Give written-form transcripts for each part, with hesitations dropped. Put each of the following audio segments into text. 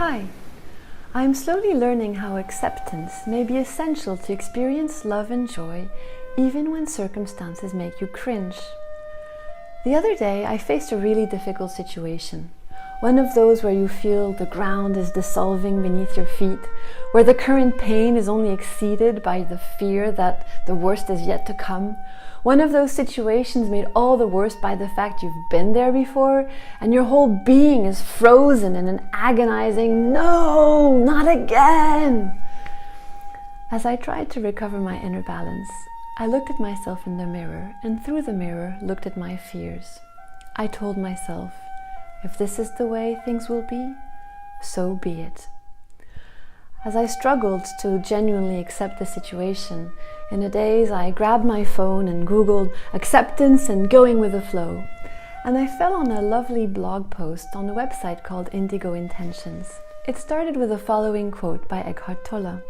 Hi, I'm slowly learning how acceptance may be essential to experience love and joy even when circumstances make you cringe. The other day I faced a really difficult situation. One of those where you feel the ground is dissolving beneath your feet, where the current pain is only exceeded by the fear that the worst is yet to come. One of those situations made all the worse by the fact you've been there before and your whole being is frozen in an agonizing, "No, not again!" As I tried to recover my inner balance, I looked at myself in the mirror and through the mirror looked at my fears. I told myself, if this is the way things will be, so be it. As I struggled to genuinely accept the situation, in a daze I grabbed my phone and Googled acceptance and going with the flow. And I fell on a lovely blog post on a website called Indigo Intentions. It started with the following quote by Eckhart Tolle.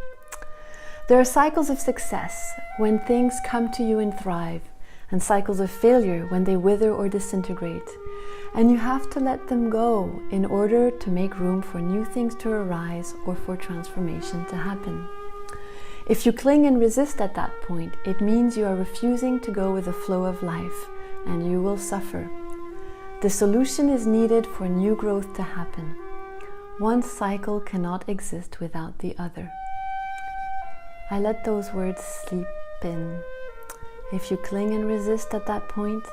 "There are cycles of success when things come to you and thrive, and cycles of failure when they wither or disintegrate. And you have to let them go in order to make room for new things to arise or for transformation to happen. If you cling and resist at that point, it means you are refusing to go with the flow of life, and you will suffer. The solution is needed for new growth to happen. One cycle cannot exist without the other." I let those words sleep in. If you cling and resist at that point,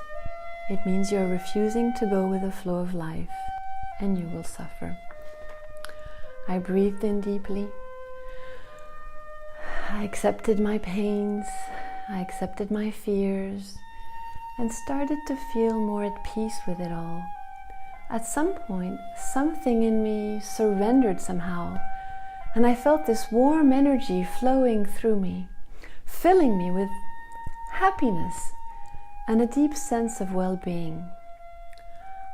it means you are refusing to go with the flow of life, and you will suffer. I breathed in deeply. I accepted my pains, I accepted my fears, and started to feel more at peace with it all. At some point, something in me surrendered somehow, and I felt this warm energy flowing through me, filling me with happiness and a deep sense of well-being.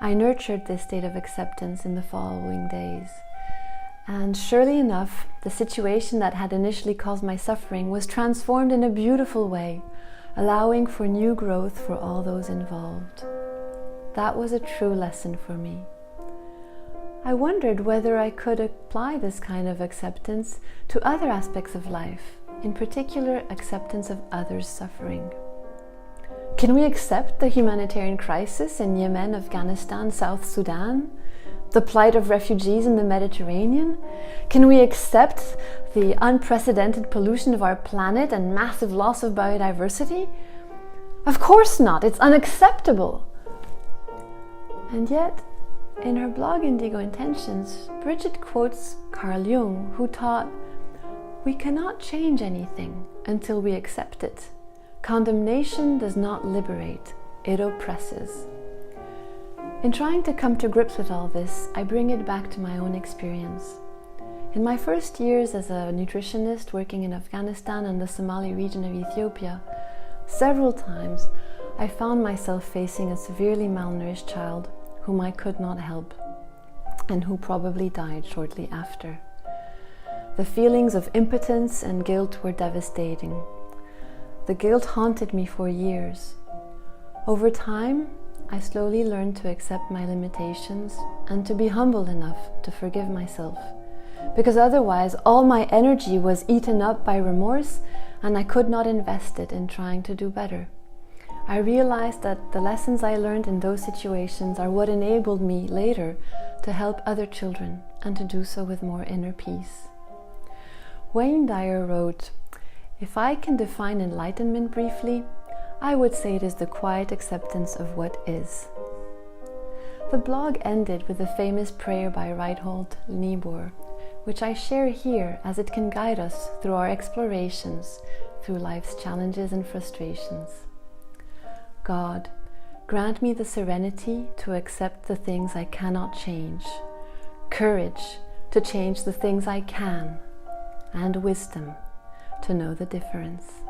I nurtured this state of acceptance in the following days, and surely enough, the situation that had initially caused my suffering was transformed in a beautiful way, allowing for new growth for all those involved. That was a true lesson for me. I wondered whether I could apply this kind of acceptance to other aspects of life, in particular acceptance of others' suffering. Can we accept the humanitarian crisis in Yemen, Afghanistan, South Sudan? The plight of refugees in the Mediterranean? Can we accept the unprecedented pollution of our planet and massive loss of biodiversity? Of course not, it's unacceptable. And yet, in her blog Indigo Intentions, Bridget quotes Carl Jung, who taught, "We cannot change anything until we accept it. Condemnation does not liberate, it oppresses." In trying to come to grips with all this, I bring it back to my own experience. In my first years as a nutritionist working in Afghanistan and the Somali region of Ethiopia, several times I found myself facing a severely malnourished child whom I could not help, and who probably died shortly after. The feelings of impotence and guilt were devastating. The guilt haunted me for years. Over time, I slowly learned to accept my limitations and to be humble enough to forgive myself, because otherwise all my energy was eaten up by remorse and I could not invest it in trying to do better. I realized that the lessons I learned in those situations are what enabled me later to help other children and to do so with more inner peace. Wayne Dyer wrote, "If I can define enlightenment briefly, I would say it is the quiet acceptance of what is." The blog ended with a famous prayer by Reinhold Niebuhr, which I share here as it can guide us through our explorations through life's challenges and frustrations. "God, grant me the serenity to accept the things I cannot change, courage to change the things I can, and wisdom to know the difference."